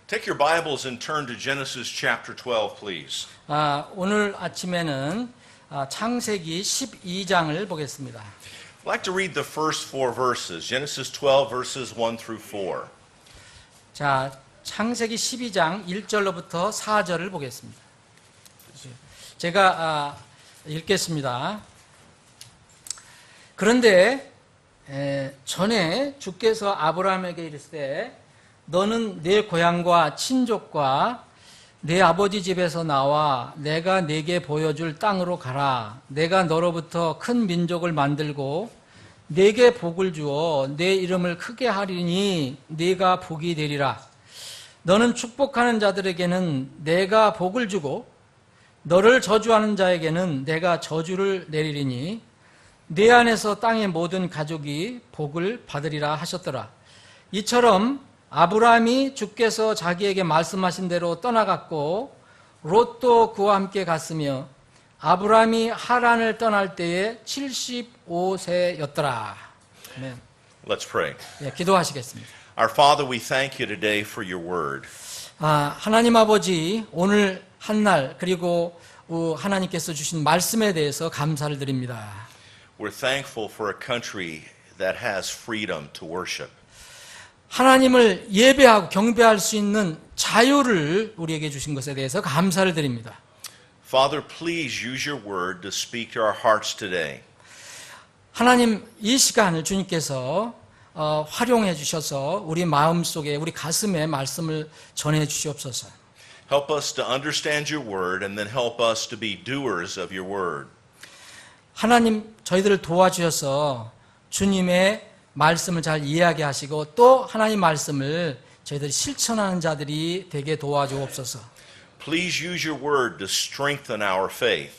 Take your Bibles and turn to Genesis chapter 12, please. 오늘 아침에는 창세기 12장을 보겠습니다. I'd like to read the first four verses, Genesis 12, verses 1 through 4. 자, 창세기 12장 1절로부터 4절을 보겠습니다. 제가 읽겠습니다. 그런데 전에 주께서 아브라함에게 이르시되 너는 내 고향과 친족과 내 아버지 집에서 나와 내가 네게 보여줄 땅으로 가라. 내가 너로부터 큰 민족을 만들고 네게 복을 주어 내 이름을 크게 하리니 네가 복이 되리라. 너는 축복하는 자들에게는 내가 복을 주고 너를 저주하는 자에게는 내가 저주를 내리리니 네 안에서 땅의 모든 가족이 복을 받으리라 하셨더라. 이처럼 아브라함이 주께서 자기에게 말씀하신 대로 떠나갔고 롯도 그와 함께 갔으며 아브라함이 하란을 떠날 때에 75세였더라. 네. Let's pray. 네, 기도하시겠습니다. Our Father, we thank you today for your word. 하나님 아버지, 오늘 한날 그리고 하나님께서 주신 말씀에 대해서 감사를 드립니다. We're thankful for a country that has freedom to worship. 하나님을 예배하고 경배할 수 있는 자유를 우리에게 주신 것에 대해서 감사를 드립니다. Father, please use your word to speak to our hearts today. 하나님, 이 시간을 주님께서 활용해 주셔서 우리 마음속에 우리 가슴에 말씀을 전해 주시옵소서. Help us to understand your word and then help us to be doers of your word. 하나님, 저희들을 도와주셔서 주님의 말씀을 잘 이해하게 하시고 또 하나님 말씀을 저희들이 실천하는 자들이 되게 도와주옵소서. Please use your word to strengthen our faith.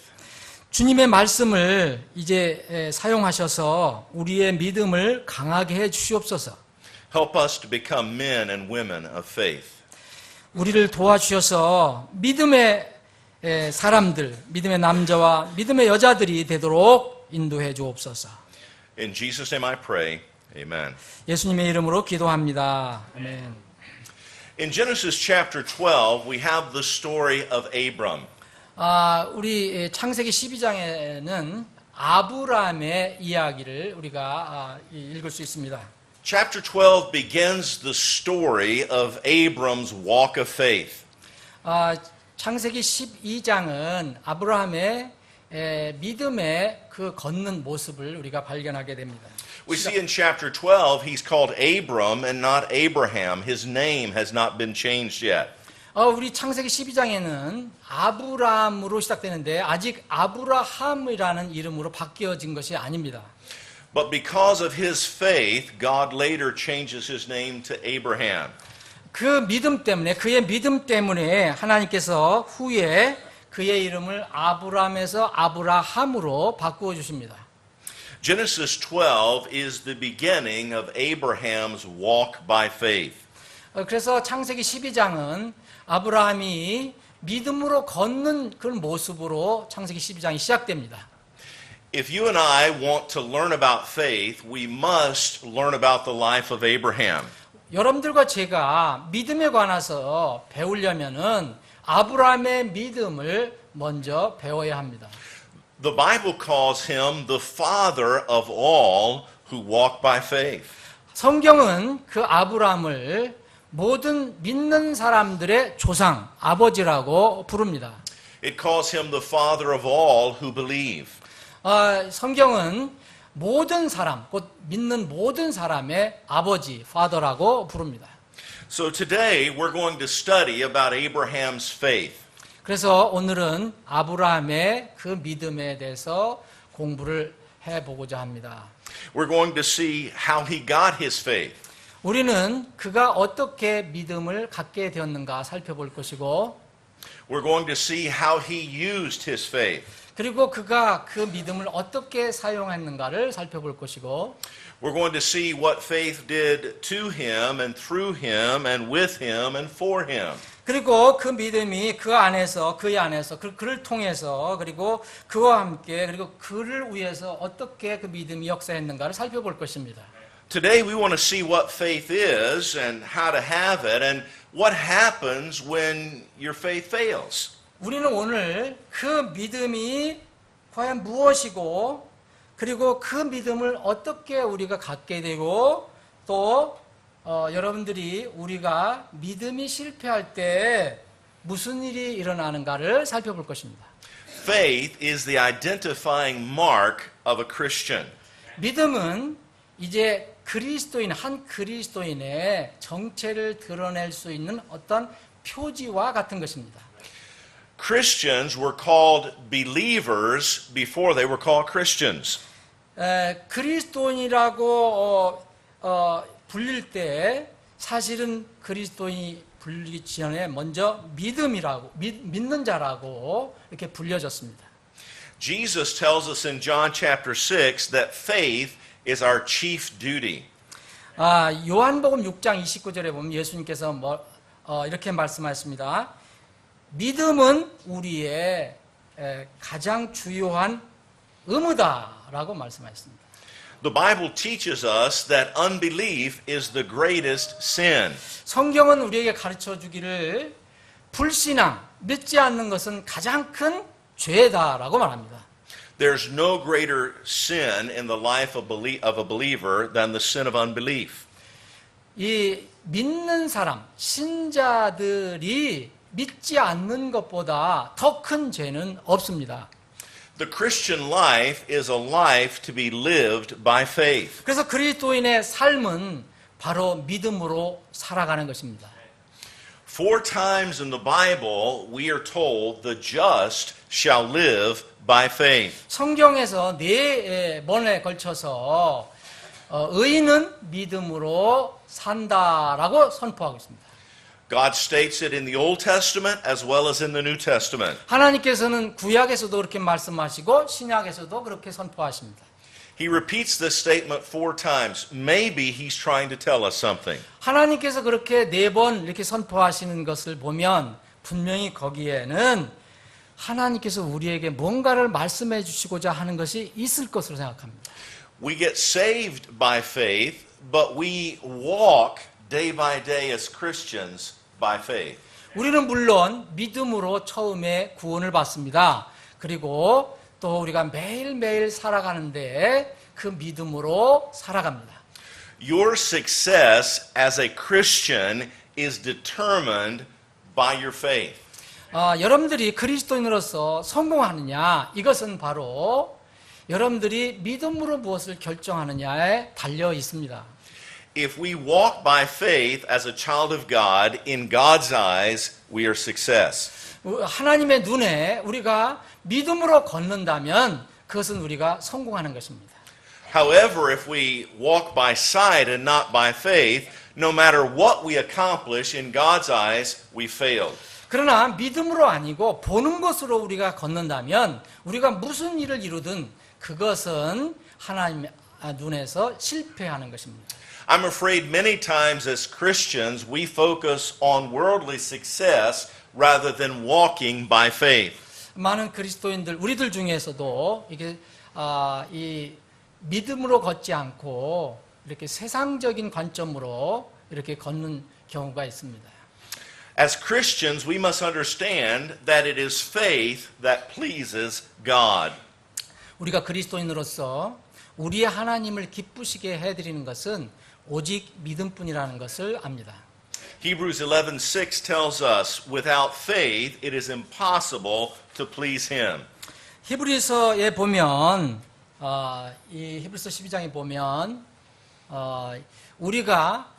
주님의 말씀을 이제 사용하셔서 우리의 믿음을 강하게 해 주시옵소서. Help us to become men and women of faith. 우리를 도와주셔서 믿음의 사람들, 믿음의 남자와 믿음의 여자들이 되도록 인도해 주옵소서. In Jesus' name I pray. Amen. 예수님의 이름으로 기도합니다. 아멘. In Genesis chapter 12, we have the story of Abram. 우리 창세기 12장에는 아브라함의 이야기를 우리가 읽을 수 있습니다. Chapter 12 begins the story of Abram's walk of faith. 창세기 12장은 아브라함의 믿음의 그 걷는 모습을 우리가 발견하게 됩니다. We see in chapter 12, he's called Abram and not Abraham. His name has not been changed yet. 우리 창세기 12장에는 아브라함으로 시작되는데 아직 아브라함이라는 이름으로 바뀌어진 것이 아닙니다. But because of his faith, God later changes his name to Abraham. 그 믿음 때문에, 그의 믿음 때문에 하나님께서 후에 그의 이름을 아브람에서 아브라함으로 바꾸어 주십니다. Genesis 12 is the beginning of Abraham's walk by faith. 그래서 창세기 12장은 아브라함이 믿음으로 걷는 그런 모습으로 창세기 12장이 시작됩니다. If you and I want to learn about faith, we must learn about the life of Abraham. 여러분들과 제가 믿음에 관해서 배우려면은 아브라함의 믿음을 먼저 배워야 합니다. The Bible calls him the father of all who walk by faith. 성경은 그 아브라함을 모든 믿는 사람들의 조상, 아버지라고 부릅니다. It calls him the father of all who believe. 성경은 모든 사람, 곧 믿는 모든 사람의 아버지, father라고 부릅니다. So today we're going to study about Abraham's faith. 그래서 오늘은 아브라함의 그 믿음에 대해서 공부를 해보고자 합니다. We're going to see how he got his faith. 우리는 그가 어떻게 믿음을 갖게 되었는가 살펴볼 것이고 We're going to see how he used his faith. 그리고 그가 그 믿음을 어떻게 사용했는가를 살펴볼 것이고 We're going to see what faith did to him and through him and with him and for him. 그리고 그 믿음이 그 안에서 그를 통해서 그리고 그와 함께 그리고 그를 위해서 어떻게 그 믿음이 역사했는가를 살펴볼 것입니다. Today we want to see what faith is and how to have it, and what happens when your faith fails? 우리는 오늘 그 믿음이 과연 무엇이고 그리고 그 믿음을 어떻게 우리가 갖게 되고 또 여러분들이 우리가 믿음이 실패할 때 무슨 일이 일어나는가를 살펴볼 것입니다. Faith is the identifying mark of a Christian. 믿음은 이제 한 그리스도인의 정체를 드러낼 수 있는 어떤 표지와 같은 것입니다. Christians were called believers before they were called Christians. 그리스도인이라고 불릴 때 사실은 그리스도인이 불리기 전에 먼저 믿는 자라고 이렇게 불려졌습니다. Jesus tells us in John chapter 6 that faith is our chief duty. 요한복음 6장 29절에 보면 예수님께서 이렇게 말씀하셨습니다. 믿음은 우리의 가장 주요한 의무다라고 말씀하셨습니다. The Bible teaches us that unbelief is the greatest sin. 성경은 우리에게 가르쳐 주기를 불신앙, 믿지 않는 것은 가장 큰 죄다라고 말합니다. There's no greater sin in the life of a believer than the sin of unbelief. 이 믿는 사람, 신자들이 믿지 않는 것보다 더 큰 죄는 없습니다. The Christian life is a life to be lived by faith. 그래서 그리스도인의 삶은 바로 믿음으로 살아가는 것입니다. 4 times in the Bible we are told the just shall live by faith. 성경에서 4번에 걸쳐서 의인은 믿음으로 산다라고 선포하고 있습니다. God states it in the Old Testament as well as in the New Testament. 하나님께서는 구약에서도 그렇게 말씀하시고 신약에서도 그렇게 선포하십니다. He repeats this statement 4 times. Maybe he's trying to tell us something. 하나님께서 그렇게 4번 이렇게 선포하시는 것을 보면 분명히 거기에는 하나님께서 우리에게 뭔가를 말씀해 주시고자 하는 것이 있을 것으로 생각합니다. We get saved by faith, but we walk day by day as Christians by faith. 우리는 물론 믿음으로 처음에 구원을 받습니다. 그리고 또 우리가 매일매일 살아가는데 그 믿음으로 살아갑니다. Your success as a Christian is determined by your faith. 여러분들이 그리스도인으로서 성공하느냐 이것은 바로 여러분들이 믿음으로 무엇을 결정하느냐에 달려 있습니다. If we walk by faith as a child of God, in God's eyes, we are success. 하나님의 눈에 우리가 믿음으로 걷는다면 그것은 우리가 성공하는 것입니다. However, if we walk by sight and not by faith, no matter what we accomplish, in God's eyes, we failed. 그러나 믿음으로 아니고 보는 것으로 우리가 걷는다면 우리가 무슨 일을 이루든 그것은 하나님의 눈에서 실패하는 것입니다. I'm afraid many times as Christians we focus on worldly success rather than walking by faith. 많은 그리스도인들 우리들 중에서도 이게 이 믿음으로 걷지 않고 이렇게 세상적인 관점으로 이렇게 걷는 경우가 있습니다. As Christians, we must understand that it is faith that pleases God. 우리가 그리스도인으로서 우리의 하나님을 기쁘시게 해드리는 것은 오직 믿음뿐이라는 것을 압니다. Hebrews 11:6 tells us, without faith it is impossible to please Him. 히브리서에 보면 이 히브리서 12장에 보면 우리가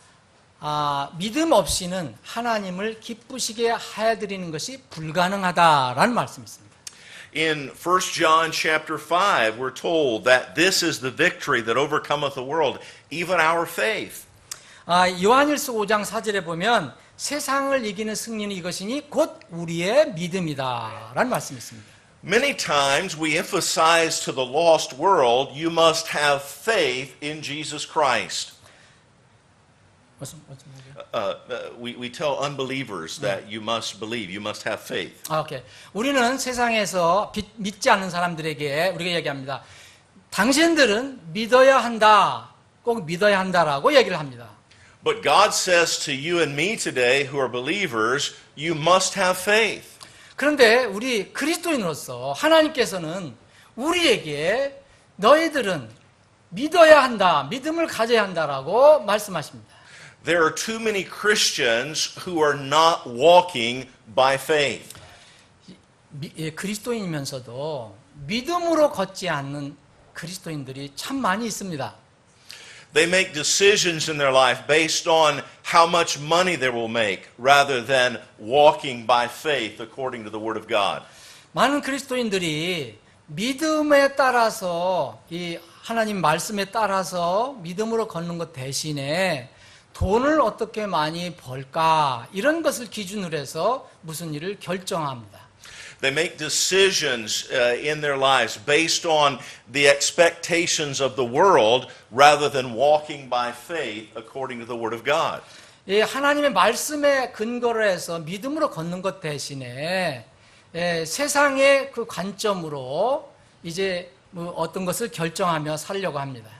믿음 없이는 하나님을 기쁘시게 해드리는 것이 불가능하다라는 말씀이 있습니다. In 1 John chapter 5, we're told that this is the victory that overcometh the world, even our faith. 요한일서 5장 4절에 보면 세상을 이기는 승리는 이것이니 곧 우리의 믿음이다라는 말씀이 있습니다. Many times we emphasize to the lost world, you must have faith in Jesus Christ. We tell unbelievers that you must believe, you must have faith. 오케이. 우리는 세상에서 믿지 않는 사람들에게 우리가 얘기합니다. 당신들은 믿어야 한다, 꼭 믿어야 한다라고 얘기를 합니다. But God says to you and me today who are believers, you must have faith. 그런데 우리 그리스도인으로서 하나님께서는 우리에게 너희들은 믿어야 한다, 믿음을 가져야 한다라고 말씀하십니다. There are too many Christians who are not walking by faith. 그리스도인이면서도 믿음으로 걷지 않는 그리스도인들이 참 많이 있습니다. They make decisions in their life based on how much money they will make rather than walking by faith according to the Word of God. 많은 그리스도인들이 믿음에 따라서 이 하나님 말씀에 따라서 믿음으로 걷는 것 대신에 돈을 어떻게 많이 벌까 이런 것을 기준으로 해서 무슨 일을 결정합니다. They make decisions in their lives based on the expectations of the world rather than walking by faith according to the Word of God. 이 하나님의 말씀에 근거를 해서 믿음으로 걷는 것 대신에 세상의 그 관점으로 이제 뭐 어떤 것을 결정하며 살려고 합니다.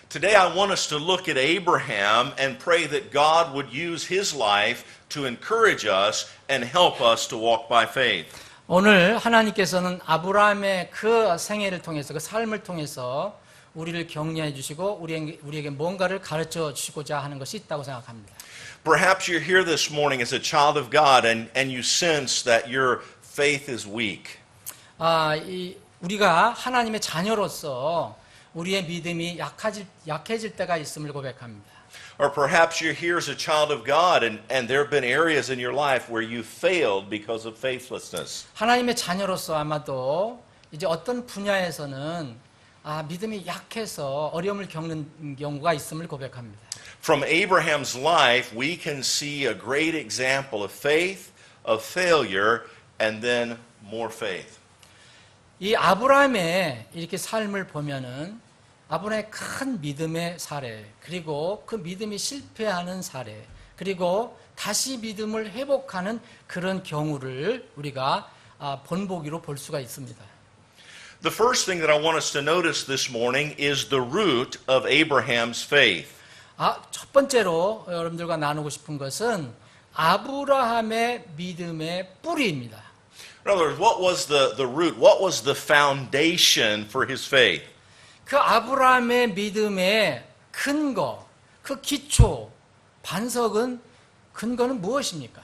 Today I want us to look at Abraham and pray that God would use his life to encourage us and help us to walk by faith. 오늘 하나님께서는 아브라함의 그 생애를 통해서 그 삶을 통해서 우리를 격려해 주시고 우리에게 뭔가를 가르쳐 주시고자 하는 것이 있다고 생각합니다. Perhaps you're here this morning as a child of God and you sense that your faith is weak. 우리가 하나님의 자녀로서 우리의 믿음이 약해질 때가 있음을 고백합니다. Or perhaps you're here as a child of God and there have been areas in your life where you failed because of faithlessness. 하나님의 자녀로서 아마도 이제 어떤 분야에서는 믿음이 약해서 어려움을 겪는 경우가 있음을 고백합니다. From Abraham's life, we can see a great example of faith, of failure, and then more faith. 이 아브라함의 이렇게 삶을 보면은 아브라함의 큰 믿음의 사례, 그리고 그 믿음이 실패하는 사례, 그리고 다시 믿음을 회복하는 그런 경우를 우리가 본보기로 볼 수가 있습니다. The first thing that I want us to notice this morning is the root of Abraham's faith. 첫 번째로 여러분들과 나누고 싶은 것은 아브라함의 믿음의 뿌리입니다. In other words, what was the root? What was the foundation for his faith? 그 아브라함의 믿음의 근거, 그 기초, 반석은 근거는 무엇입니까?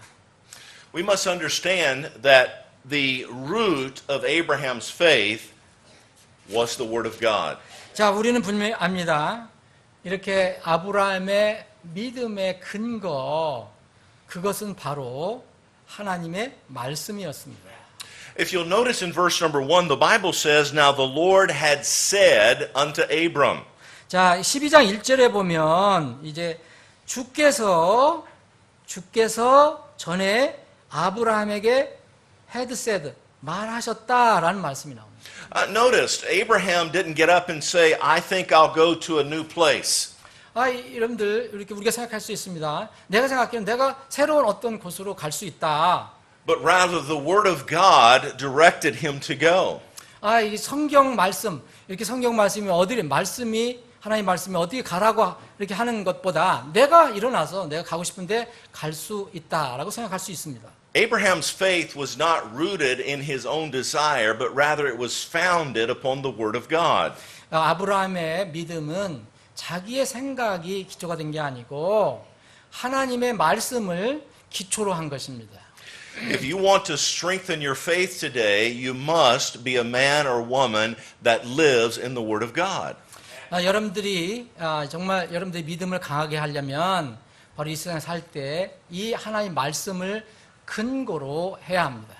We must understand that the root of Abraham's faith was the Word of God. 자, 우리는 분명히 압니다. 이렇게 아브라함의 믿음의 근거, 그것은 바로 하나님의 말씀이었습니다. If you'll notice in verse number 1, the Bible says, Now the Lord had said unto Abram. 자, 12장 1절에 보면 이제 주께서 전에 아브라함에게 had said, 말하셨다라는 말씀이 나옵니다. Notice, Abraham didn't get up and say, I think I'll go to a new place. 여러분들, 이렇게 우리가 생각할 수 있습니다. 내가 생각하기에는 내가 새로운 어떤 곳으로 갈 수 있다. But rather the Word of God directed him to go. 이 성경 말씀, 이렇게 성경 말씀이 하나님 말씀이 어디에 가라고 이렇게 하는 것보다 내가 일어나서 내가 가고 싶은데 갈 수 있다라고 생각할 수 있습니다. Abraham's faith was not rooted in his own desire, but rather it was founded upon the Word of God. 아브라함의 믿음은 자기의 생각이 기초가 된 게 아니고 하나님의 말씀을 기초로 한 것입니다. If you want to strengthen your faith today, you must be a man or woman that lives in the Word of God. 여러분들이 정말 여러분들의 믿음을 강하게 하려면 바로 이 세상에 살 때 이 하나님의 말씀을 근거로 해야 합니다.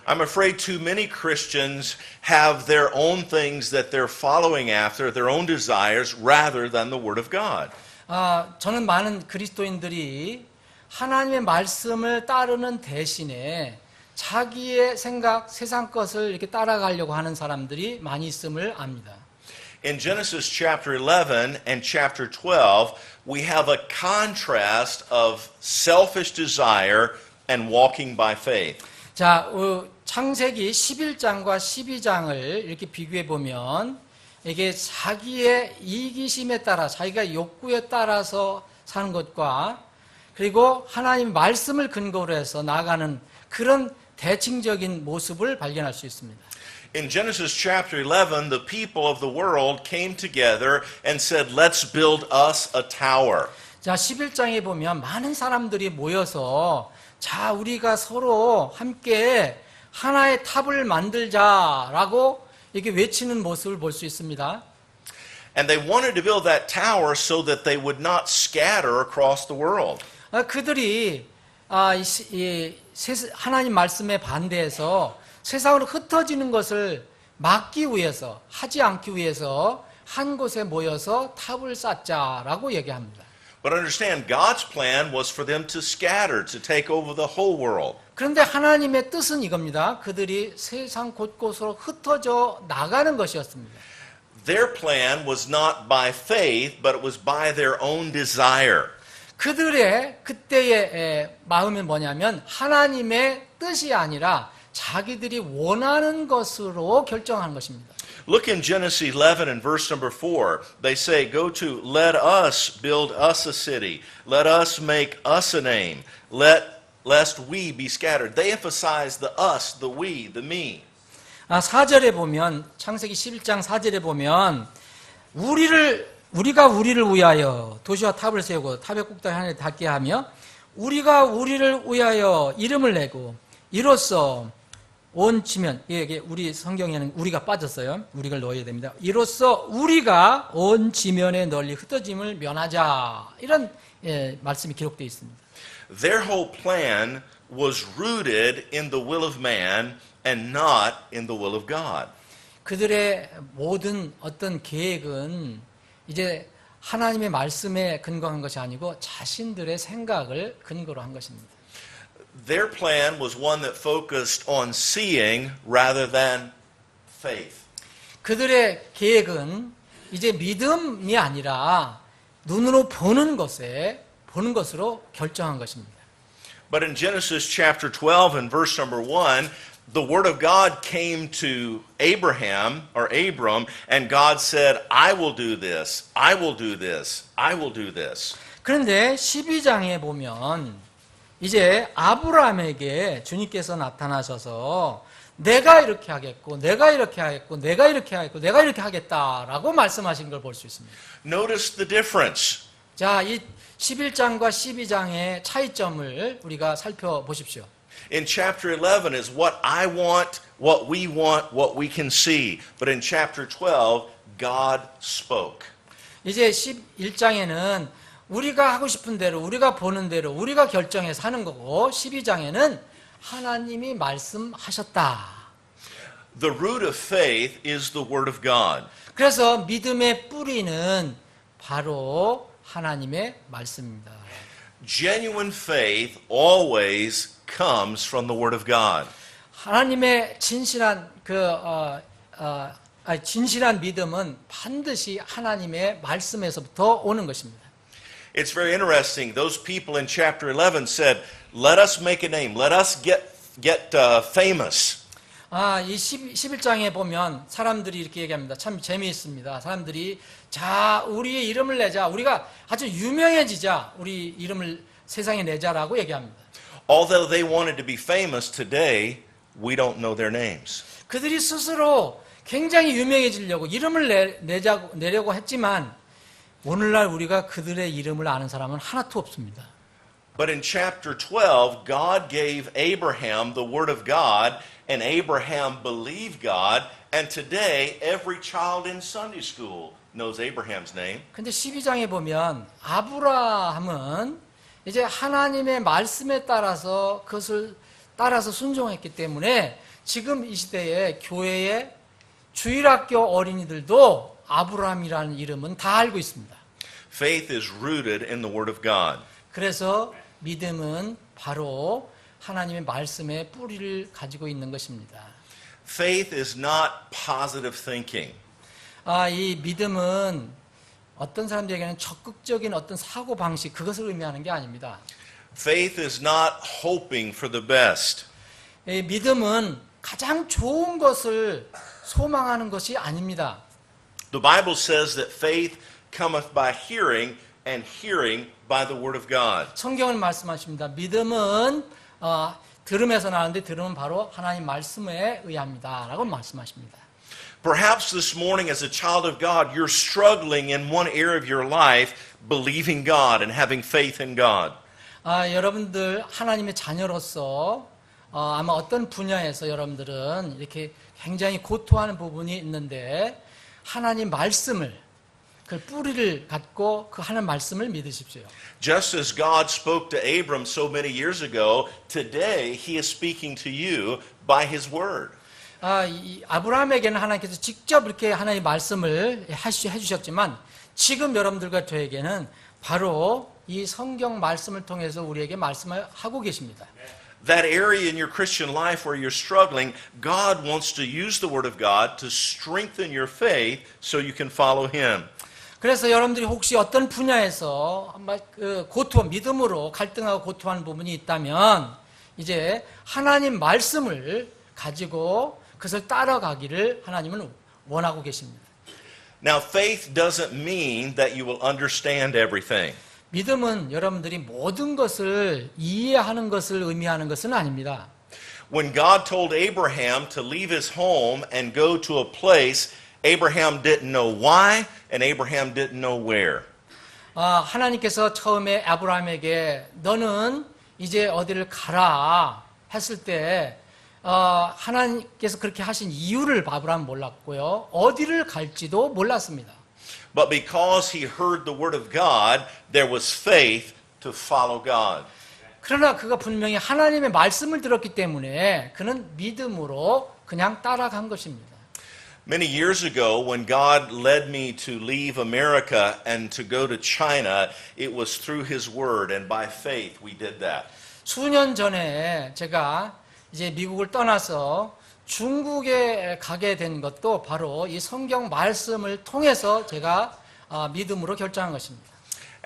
I'm afraid too many Christians have their own things that they're following after, their own desires, rather than the Word of God. 저는 많은 그리스도인들이 하나님의 말씀을 따르는 대신에 자기의 생각, 세상 것을 이렇게 따라가려고 하는 사람들이 많이 있음을 압니다. In Genesis chapter 11 and chapter 12, we have a contrast of selfish desire and walking by faith. 자, 창세기 11장과 12장을 이렇게 비교해 보면 이게 자기의 이기심에 따라, 자기가 욕구에 따라서 사는 것과 그리고 하나님 말씀을 근거로 해서 나아가는 그런 대칭적인 모습을 발견할 수 있습니다. In Genesis chapter 11, the people of the world came together and said, let's build us a tower. 자, 11장에 보면 많은 사람들이 모여서 자, 우리가 서로 함께 하나의 탑을 만들자라고 이렇게 외치는 모습을 볼 수 있습니다. And they wanted to build that tower so that they would not scatter across the world. 그들이 하나님 말씀에 반대해서 세상으로 흩어지는 것을 막기 위해서, 하지 않기 위해서 한 곳에 모여서 탑을 쌓자라고 얘기합니다. But understand, God's plan was for them to scatter, to take over the whole world. 그런데 하나님의 뜻은 이겁니다. 그들이 세상 곳곳으로 흩어져 나가는 것이었습니다. Their plan was not by faith, but it was by their own desire. 그들의 그때의 마음이 뭐냐면 하나님의 뜻이 아니라 자기들이 원하는 것으로 결정한 것입니다. Look in Genesis 11 and verse number 4. They say, go to, let us build us a city. Let us make us a name. Lest we be scattered. They emphasize the us, the we, the me. 4절에 보면, 창세기 11장 4절에 보면, 우리가 우리를 위하여 도시와 탑을 세우고 탑의 꼭대기 하늘에 닿게 하며, 우리가 우리를 위하여 이름을 내고, 이로써 온 지면, 이게 우리 성경에는 우리가 빠졌어요. 우리가 넣어야 됩니다. 이로써 우리가 온 지면에 널리 흩어짐을 면하자. 이런 말씀이 기록되어 있습니다. Their whole plan was rooted in the will of man and not in the will of God. 그들의 모든 어떤 계획은 이제 하나님의 말씀에 근거한 것이 아니고 자신들의 생각을 근거로 한 것입니다. Their plan was one that focused on seeing rather than faith. 그들의 계획은 이제 믿음이 아니라 눈으로 보는 것으로 결정한 것입니다. But in Genesis chapter 12 and verse number 1, the word of God came to Abraham or Abram, and God said, I will do this, I will do this, I will do this. 그런데 12장에 보면 이제 아브라함에게 주님께서 나타나셔서 내가 이렇게 하겠고 내가 이렇게 하겠고 내가 이렇게 하겠고 내가 이렇게 하겠다라고 말씀하신 걸 볼 수 있습니다. Notice the difference. 자, 이 11장과 12장의 차이점을 우리가 살펴보십시오. In chapter 11 is what I want, what we can see. But in chapter 12, God spoke. 이제 11장에는 우리가 하고 싶은 대로, 우리가 보는 대로, 우리가 결정해서 하는 거고 12장에는 하나님이 말씀하셨다. The root of faith is the word of God. 그래서 믿음의 뿌리는 바로 하나님의 말씀입니다. Genuine faith always comes from the word of God. 하나님의 진실한 믿음은 반드시 하나님의 말씀에서부터 오는 것입니다. It's very interesting. Those people in chapter 11 said, let us make a name. Let us get famous. 이 11장에 보면 사람들이 이렇게 얘기합니다. 참 재미있습니다. 사람들이 자, 우리의 이름을 내자. 우리가 아주 유명해지자. 우리 이름을 세상에 내자라고 얘기합니다. Although they wanted to be famous today, we don't know their names. 그들이 스스로 굉장히 유명해지려고 이름을 내려고 했지만 오늘날 우리가 그들의 이름을 아는 사람은 하나도 없습니다. But in chapter 12, God gave Abraham the word of God, and Abraham believed God, and today every child in Sunday school knows Abraham's name. 근데 12장에 보면 아브라함은 이제 하나님의 말씀에 따라서 그것을 따라서 순종했기 때문에 지금 이 시대에 교회의 주일학교 어린이들도 아브라함이라는 이름은 다 알고 있습니다. Faith is rooted in the word of God. 그래서 믿음은 바로 하나님의 말씀의 뿌리를 가지고 있는 것입니다. Faith is not positive thinking. 이 믿음은 어떤 사람들에게는 적극적인 어떤 사고 방식 그것을 의미하는 게 아닙니다. Faith is not hoping for the best. 이 믿음은 가장 좋은 것을 소망하는 것이 아닙니다. The Bible says that faith cometh by hearing, and hearing by the word of God. 성경을 말씀하십니다. 믿음은 들음에서 나는데 들음은 바로 하나님 말씀에 의합니다. 라고 말씀하십니다. Perhaps this morning as a child of God, you're struggling in one area of your life believing God and having faith in God. 여러분들 하나님의 자녀로서 아마 어떤 분야에서 여러분들은 이렇게 굉장히 고통하는 부분이 있는데 하나님 말씀을 그 뿌리를 갖고 그 하나님 말씀을 믿으십시오. Just as God spoke to Abram so many years ago, today he is speaking to you by his word. 이 아브라함에게는 하나님께서 직접 이렇게 하나님의 말씀을 해주셨지만 지금 여러분들과 저에게는 바로 이 성경 말씀을 통해서 우리에게 말씀을 하고 계십니다. That area in your Christian life where you're struggling, God wants to use the word of God to strengthen your faith so you can follow him. 그래서 여러분들이 혹시 어떤 분야에서 믿음으로 갈등하고 고통하는 부분이 있다면 이제 하나님 말씀을 가지고 그것을 따라가기를 하나님은 원하고 계십니다. Now, faith doesn't mean that you will understand everything. 믿음은 여러분들이 모든 것을 이해하는 것을 의미하는 것은 아닙니다. When God told Abraham to leave his home and go to a place, Abraham didn't know why and Abraham didn't know where. 하나님께서 처음에 아브라함에게 너는 이제 어디를 가라 했을 때 하나님께서 그렇게 하신 이유를 아브라함은 몰랐고요. 어디를 갈지도 몰랐습니다. But because he heard the word of God, there was faith to follow God. 그러나 그가 분명히 하나님의 말씀을 들었기 때문에 그는 믿음으로 그냥 따라간 것입니다. Many years ago, when God led me to leave America and to go to China, it was through his word and by faith we did that. 수년 전에 제가 이제 미국을 떠나서 중국에 가게 된 것도 바로 이 성경 말씀을 통해서 제가 믿음으로 결정한 것입니다.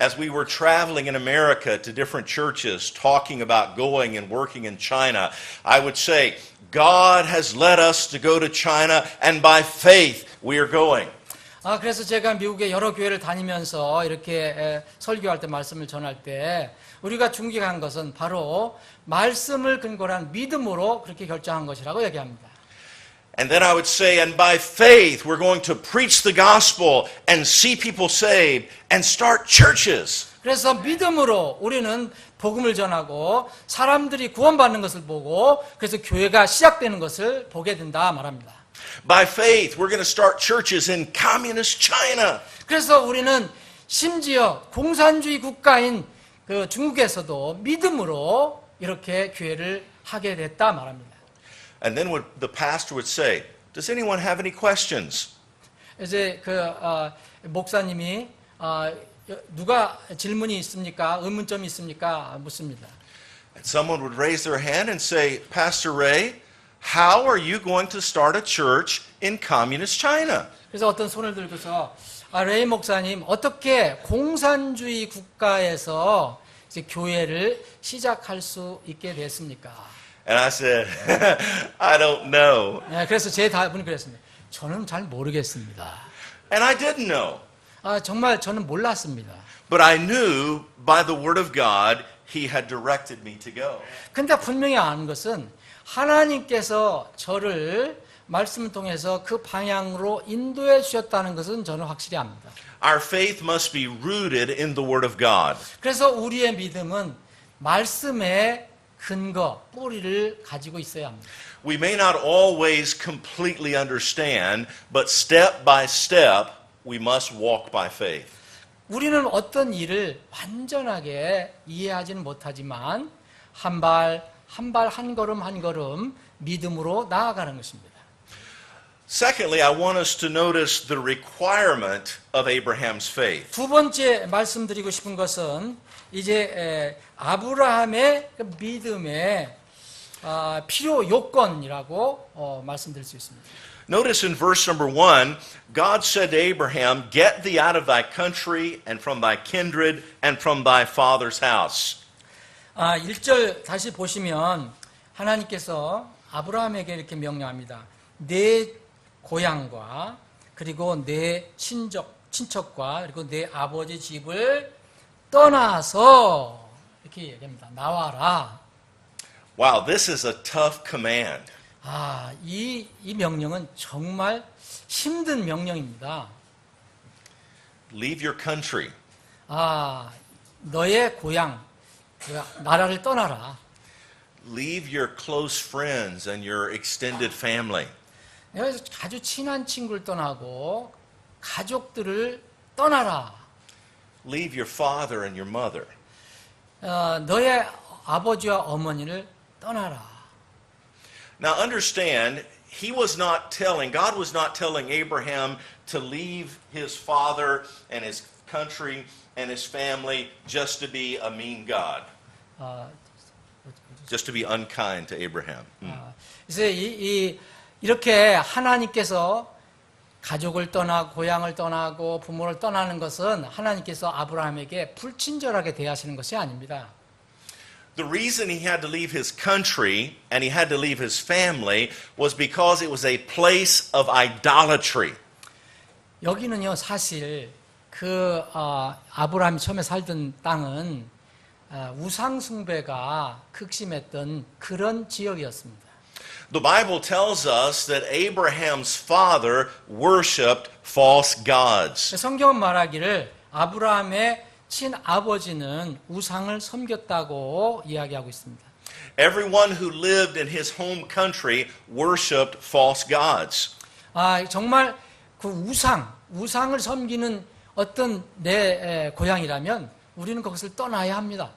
As we were traveling in America to different churches, talking about going and working in China, I would say, God has led us to go to China, and by faith we are going. 그래서 제가 미국의 여러 교회를 다니면서 이렇게 설교할 때 말씀을 전할 때 우리가 중국에 간 것은 바로 말씀을 근거로 한 믿음으로 그렇게 결정한 것이라고 얘기합니다. And then I would say, and by faith, we're going to preach the gospel and see people saved and start churches. 그래서 믿음으로 우리는 복음을 전하고 사람들이 구원받는 것을 보고 그래서 교회가 시작되는 것을 보게 된다 말합니다. By faith, we're going to start churches in communist China. 그래서 우리는 심지어 공산주의 국가인 그 중국에서도 믿음으로 이렇게 교회를 하게 됐다 말합니다. And then the pastor would say, does anyone have any questions? 이제 목사님이 누가 질문이 있습니까? 의문점이 있습니까? 묻습니다. And someone would raise their hand and say, Pastor Ray, how are you going to start a church in communist China? 그래서 어떤 손을 들고서 레이 목사님 어떻게 공산주의 국가에서 이제 교회를 시작할 수 있게 됐습니까? And I said, I don't know. 그래서 제 답은 그랬습니다. 저는 잘 모르겠습니다. And I didn't know. 정말 저는 몰랐습니다. But I knew by the word of God, he had directed me to go. 근데 분명히 아는 것은 하나님께서 저를 말씀을 통해서 그 방향으로 인도해 주셨다는 것은 저는 확실히 압니다. Our faith must be rooted in the word of God. 그래서 우리의 믿음은 말씀의 근거, 뿌리를 가지고 있어야 합니다. We may not always completely understand, but step by step, we must walk by faith. 우리는 어떤 일을 완전하게 이해하지는 못하지만 한 발 한 걸음 한 걸음 믿음으로 나아가는 것입니다. Secondly, I want us to notice the requirement of Abraham's faith. 두 번째 말씀드리고 싶은 것은 이제 아브라함의 믿음의 필요 요건이라고 말씀드릴 수 있습니다. Notice in verse number 1, God said to Abraham, get thee out of thy country and from thy kindred and from thy father's house. 1절 다시 보시면 하나님께서 아브라함에게 이렇게 명령합니다. 내 고향과 그리고 내 친척과 그리고 내 아버지 집을 떠나서 이렇게 얘기합니다. 나와라. Wow, this is a tough command. 이 명령은 정말 힘든 명령입니다. Leave your country. 너의 고향, 나라를 떠나라. Leave your close friends and your extended family. 아주 친한 친구를 떠나고 가족들을 떠나라. Leave your father and your mother. 너의 아버지와 어머니를 떠나라. Now understand, God was not telling Abraham to leave his father and his country and his family just to be a mean God. Just to be unkind to Abraham. 그래서 이렇게 하나님께서 가족을 떠나고 고향을 떠나고 부모를 떠나는 것은 하나님께서 아브라함에게 불친절하게 대하시는 것이 아닙니다. The reason he had to leave his country and he had to leave his family was because it was a place of idolatry. 여기는요, 사실 아브라함이 처음에 살던 땅은 우상 숭배가 극심했던 그런 지역이었습니다. The Bible tells us that Abraham's father worshipped false gods. 성경은 말하기를 아브라함의 친아버지는 우상을 섬겼다고 이야기하고 있습니다. Everyone who lived in his home country worshipped false gods. 정말 그 우상을 섬기는 어떤 내 고향이라면 우리는 거기서 떠나야 합니다.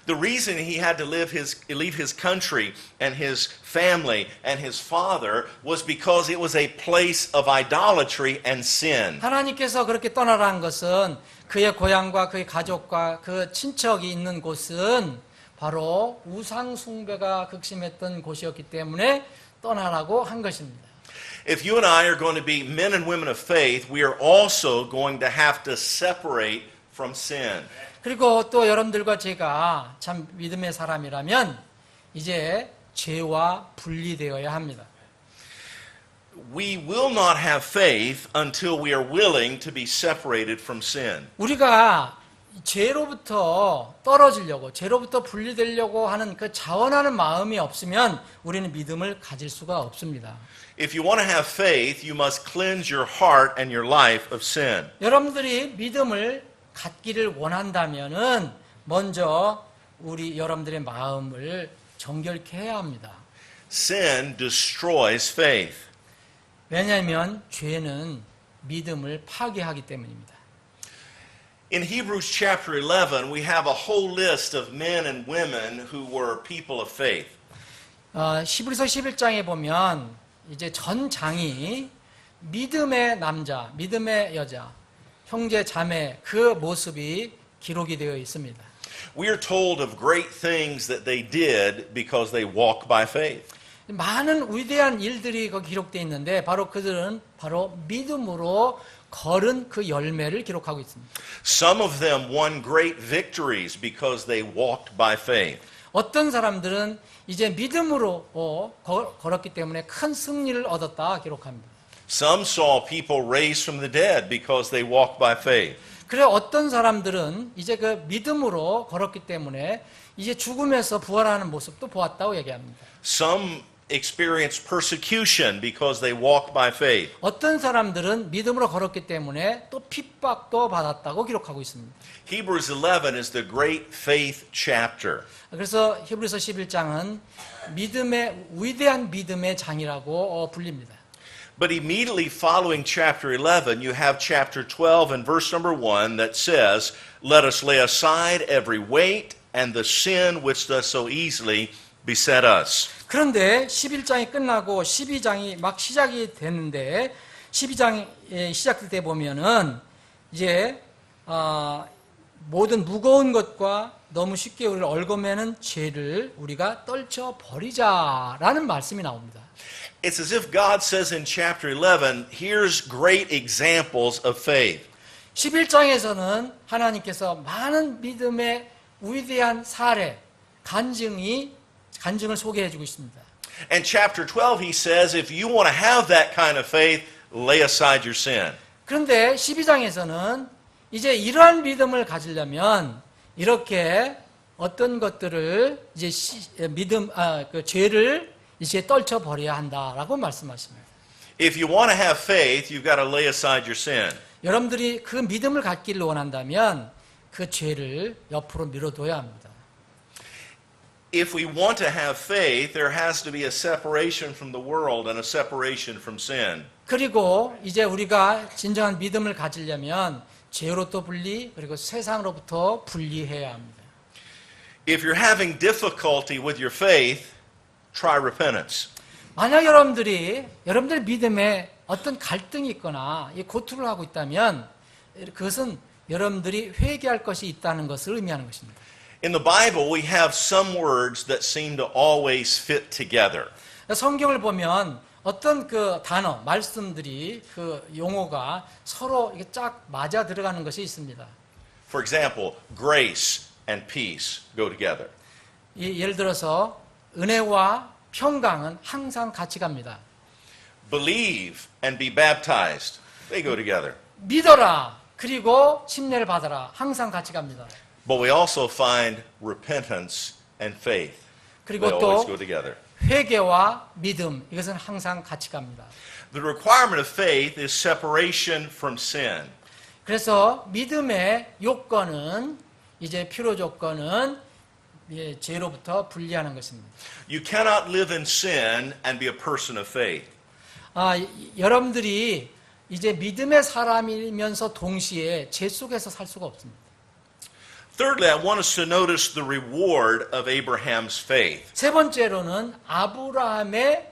The reason he had to leave his country and his family and his father was because it was a place of idolatry and sin. 하나님께서 그렇게 떠나라는 것은 그의 고향과 그의 가족과 그 친척이 있는 곳은 바로 우상 숭배가 극심했던 곳이었기 때문에 떠나라고 한 것입니다. If you and I are going to be men and women of faith, we are also going to have to separate from sin. 그리고 또 여러분들과 제가 참 믿음의 사람이라면 이제 죄와 분리되어야 합니다. We will not have faith until we are willing to be separated from sin. 우리가 죄로부터 떨어지려고, 죄로부터 분리되려고 하는 그 자원하는 마음이 없으면 우리는 믿음을 가질 수가 없습니다. If you want to have faith, you must cleanse your heart and your life of sin. 여러분들이 믿음을 갖기를 원한다면은 먼저 여러분들의 마음을 정결케 해야 합니다. Sin destroys faith. 왜냐하면 죄는 믿음을 파괴하기 때문입니다. In Hebrews chapter 11, we have a whole list of men and women who were people of faith. 히브리서 11장에 보면 이제 전 장이 믿음의 남자, 믿음의 여자, 형제 자매 그 모습이 기록이 되어 있습니다. We are told of great things that they did because they walked by faith. 많은 위대한 일들이 거기 기록되어 있는데 그들은 믿음으로 걸은 그 열매를 기록하고 있습니다. Some of them won great victories because they walked by faith. 어떤 사람들은 이제 믿음으로 걸었기 때문에 큰 승리를 얻었다 기록합니다. Some saw people raised from the dead because they walked by faith. 그래 어떤 사람들은 이제 그 믿음으로 걸었기 때문에 이제 죽음에서 부활하는 모습도 보았다고 얘기합니다. Some experienced persecution because they walked by faith. 어떤 사람들은 믿음으로 걸었기 때문에 또 핍박도 받았다고 기록하고 있습니다. Hebrews 11 is the great faith chapter. 그래서 히브리서 11장은 위대한 믿음의 장이라고 불립니다. But immediately following chapter 11, you have chapter 12 and verse number 1 that says, "Let us lay aside every weight and the sin which does so easily beset us." 그런데 11장이 끝나고 12장이 막 시작이 되는데 12장이 시작될 때 보면은 이제 모든 무거운 것과 너무 쉽게 우리를 얽어매는 죄를 우리가 떨쳐 버리자라는 말씀이 나옵니다. It's as if God says in chapter 11, here's great examples of faith. 11장에서는 하나님께서 많은 믿음의 위대한 사례, 간증을 소개해 주고 있습니다. And chapter 12, he says, if you want to have that kind of faith, lay aside your sin. 그런데 12장에서는 이제 이러한 믿음을 가지려면 이렇게 어떤 것들을 이제 그 죄를 이제 떨쳐 버려야 한다라고 말씀하십니다. If you want to have faith, you've got to lay aside your sin. 여러분들이 그 믿음을 갖기를 원한다면 그 죄를 옆으로 밀어둬야 합니다. If we want to have faith, there has to be a separation from the world and a separation from sin. 그리고 이제 우리가 진정한 믿음을 가지려면 죄로부터 분리, 그리고 세상으로부터 분리해야 합니다. If you're having difficulty with your faith, try repentance. 만약 여러분들 믿음에 어떤 갈등이 있거나 고투를 하고 있다면 그것은 여러분들이 회개할 것이 있다는 것을 의미하는 것입니다. In the Bible, we have some words that seem to always fit together. 성경을 보면 어떤 그 단어, 말씀들이 그 용어가 서로 이게 쫙 맞아 들어가는 것이 있습니다. For example, grace and peace go together. 예를 들어서 은혜와 평강은 항상 같이 갑니다. Believe and be baptized, they go together. 믿어라, 그리고 침례를 받아라, 항상 같이 갑니다. But we also find repentance and faith. 그리고 They always go 또 together. 회개와 믿음, 이것은 항상 같이 갑니다. The requirement of faith is separation from sin. 그래서 믿음의 요건은 이제 필요 조건은 죄로부터 분리하는 것입니다. You cannot live in sin and be a person of faith. 여러분들이 이제 믿음의 사람이면서 동시에 죄 속에서 살 수가 없습니다. Thirdly, I want us to notice the reward of Abraham's faith. 세 번째로는 아브라함의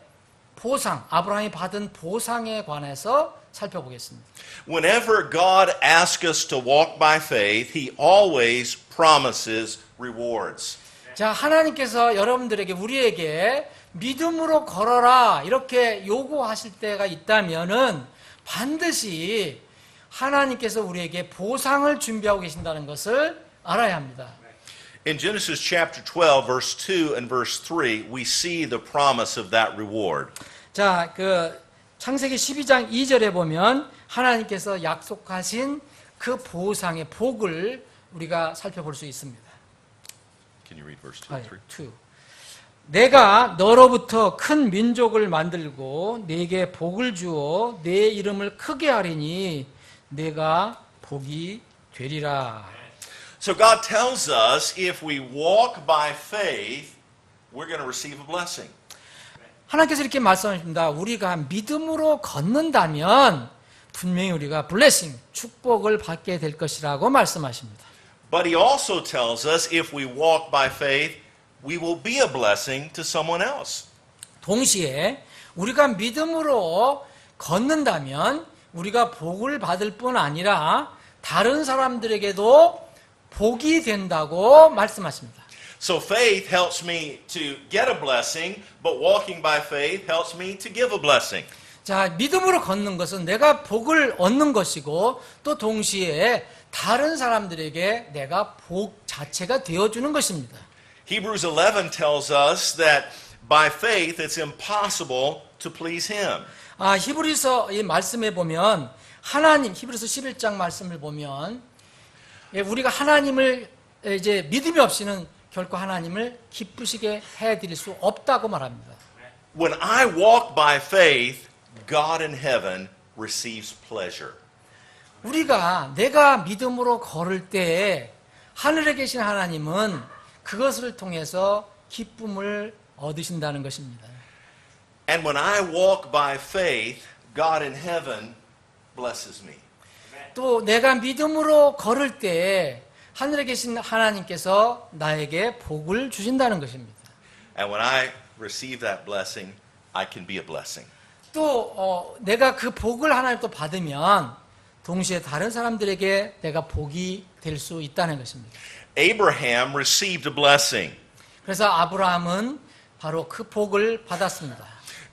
보상, 아브라함이 받은 보상에 관해서 살펴보겠습니다. Whenever God asks us to walk by faith, He always promises rewards. 자, 하나님께서 여러분들에게 우리에게 믿음으로 걸어라 이렇게 요구하실 때가 있다면은 반드시 하나님께서 우리에게 보상을 준비하고 계신다는 것을 알아야 합니다. In Genesis chapter 12, verse 2 and verse 3, we see the promise of that reward. 자, 그 창세기 12장 2절에 보면 하나님께서 약속하신 그 보상의 복을 우리가 살펴볼 수 있습니다. Can you read verse 2 and 3? 2. 내가 너로부터 큰 민족을 만들고 네게 복을 주어 네 이름을 크게 하리니 네가 복이 되리라. So God tells us if we walk by faith, we're going to receive a blessing. 하나님께서 이렇게 말씀하십니다. 우리가 믿음으로 걷는다면 분명히 우리가 블레싱, 축복을 받게 될 것이라고 말씀하십니다. But He also tells us if we walk by faith, we will be a blessing to someone else. 동시에 우리가 믿음으로 걷는다면 우리가 복을 받을 뿐 아니라 다른 사람들에게도 복이 된다고 말씀하십니다. So faith helps me to get a blessing, but walking by faith helps me to give a blessing. 자, 믿음으로 걷는 것은 내가 복을 얻는 것이고 또 동시에 다른 사람들에게 내가 복 자체가 되어주는 것입니다. Hebrews 11 tells us that by faith it's impossible to please Him. 히브리서 이 말씀에 보면 하나님, 히브리서 11장 말씀을 보면 우리가 하나님을 이제 믿음이 없이는 결코 하나님을 기쁘시게 해드릴 수 없다고 말합니다. When I walk by faith, God in heaven receives pleasure. 내가 믿음으로 걸을 때 하늘에 계신 하나님은 그것을 통해서 기쁨을 얻으신다는 것입니다. And when I walk by faith, God in heaven blesses me. 또 내가 믿음으로 걸을 때 하늘에 계신 하나님께서 나에게 복을 주신다는 것입니다. And when I receive that blessing, I can be a blessing. 또 내가 그 복을 하나님 또 받으면 동시에 다른 사람들에게 내가 복이 될 수 있다는 것입니다. Abraham received a blessing. 그래서 아브라함은 바로 그 복을 받았습니다.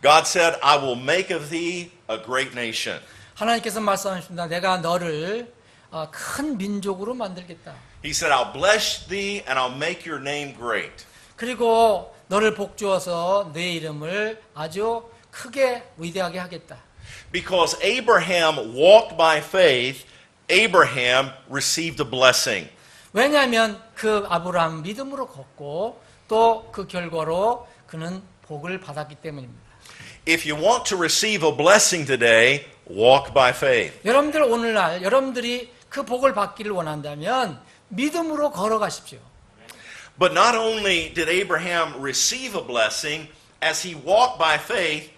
God said, I will make of thee a great nation. 하나님께서 말씀하십니다. 내가 너를 큰 민족으로 만들겠다. He said, I'll bless thee and I'll make your name great. 그리고 너를 복 주어서 내 이름을 아주 크게 위대하게 하겠다. Because Abraham walked by faith, Abraham received a blessing. 왜냐하면 그 아브라함 믿음으로 걷고 또 그 결과로 그는 복을 받았기 때문입니다. If you want to receive a blessing today, walk by faith. 여러분들 오늘날 여러분들이 그 복을 받기를 원한다면 믿음으로 걸어가십시오. But not only did Abraham receive a blessing, as he walked by faith,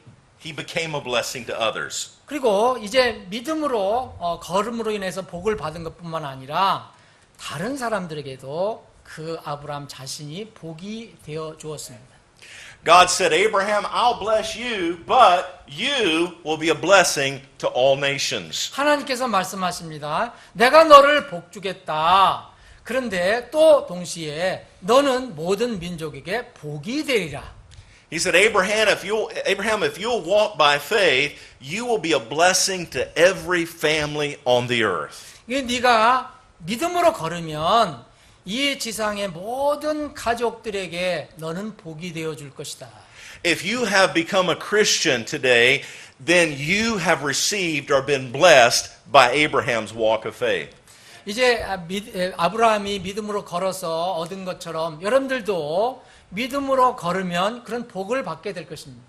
he became a blessing to others. 그리고 이제 믿음으로 걸음으로 인해서 복을 받은 것뿐만 아니라 다른 사람들에게도 그 아브라함 자신이 복이 되어 주었습니다. God said, Abraham, I'll bless you, but you will be a blessing to all nations. 하나님께서 말씀하십니다. 내가 너를 복 주겠다. 그런데 또 동시에 너는 모든 민족에게 복이 되리라. He said, Abraham, if you'll walk by faith, you will be a blessing to every family on the earth. 이게 네가 믿음으로 걸으면 이 지상의 모든 가족들에게 너는 복이 되어 줄 것이다. If you have become a Christian today, then you have received or been blessed by Abraham's walk of faith. 이제 아브라함이 믿음으로 걸어서 얻은 것처럼 여러분들도 믿음으로 걸으면 그런 복을 받게 될 것입니다.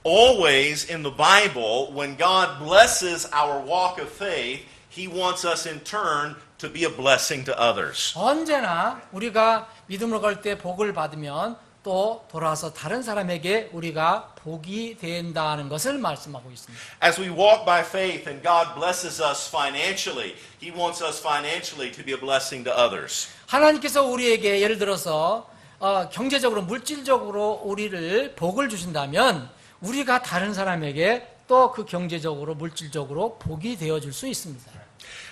Always in the Bible, when God blesses our walk of faith, He wants us in turn to be a blessing to others. 언제나 우리가 믿음으로 걸 때 복을 받으면 또 돌아서 다른 사람에게 우리가 복이 된다는 것을 말씀하고 있습니다. As we walk by faith and God blesses us financially, He wants us financially to be a blessing to others. 하나님께서 우리에게 예를 들어서 경제적으로 물질적으로 우리를 복을 주신다면 우리가 다른 사람에게 또 그 경제적으로 물질적으로 복이 되어 줄 수 있습니다.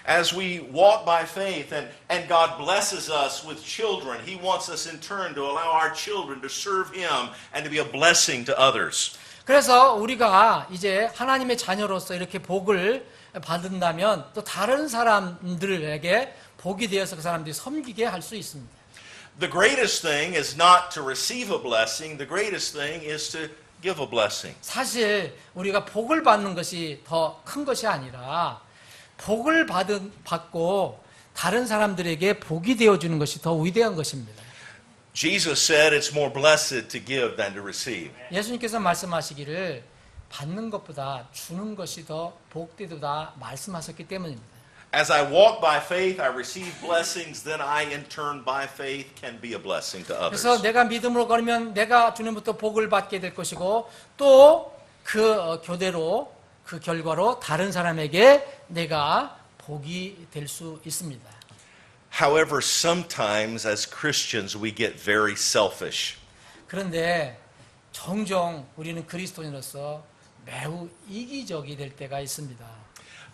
As we walk by faith and God blesses us with children, He wants us in turn to allow our children to serve Him and to be a blessing to others. 그래서 우리가 이제 하나님의 자녀로서 이렇게 복을 받는다면 또 다른 사람들에게 복이 되어서 그 사람들이 섬기게 할 수 있습니다. The greatest thing is not to receive a blessing. The greatest thing is to give a blessing. 사실 우리가 복을 받는 것이 더 큰 것이 아니라 복을 받고 다른 사람들에게 복이 되어주는 것이 더 위대한 것입니다. Jesus said it's more blessed to give than to receive. 예수님께서 말씀하시기를 받는 것보다 주는 것이 더 복되도다 말씀하셨기 때문입니다. As I walk by faith, I receive blessings, then I in turn by faith can be a blessing to others. 그래서 내가 믿음으로 걸으면 내가 주님부터 복을 받게 될 것이고 또 그 교대로 그 결과로 다른 사람에게 내가 복이 될 수 있습니다. However, sometimes as Christians we get very selfish. 그런데 종종 우리는 그리스도인으로서 매우 이기적이 될 때가 있습니다.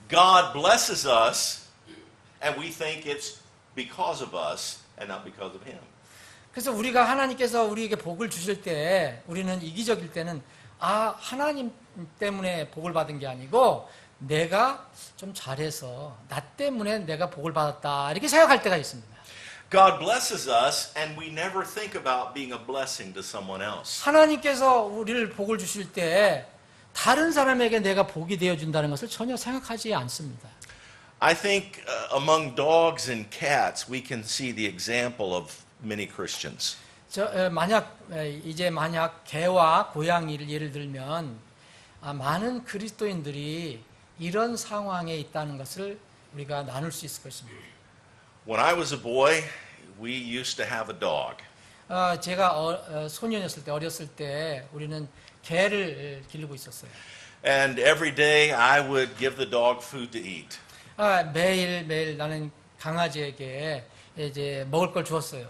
God blesses us and we think it's because of us and not because of Him. 그래서 우리가 하나님께서 우리에게 복을 주실 때 우리는 이기적일 때는 하나님 때문에 복을 받은 게 아니고 내가 좀 잘해서 나 때문에 내가 복을 받았다 이렇게 생각할 때가 있습니다. God blesses us and we never think about being a blessing to someone else. 하나님께서 우리를 복을 주실 때 다른 사람에게 내가 복이 되어준다는 것을 전혀 생각하지 않습니다. I think among dogs and cats we can see the example of many Christians. 만약 개와 고양이를 예를 들면 많은 그리스도인들이 이런 상황에 있다는 것을 우리가 나눌 수 있을 것입니다. When I was a boy, we used to have a dog. 제가 소년이었을 때 어렸을 때 우리는 개를 기르고 있었어요. And every day I would give the dog food to eat. 매일 나는 강아지에게 이제 먹을 걸 주었어요.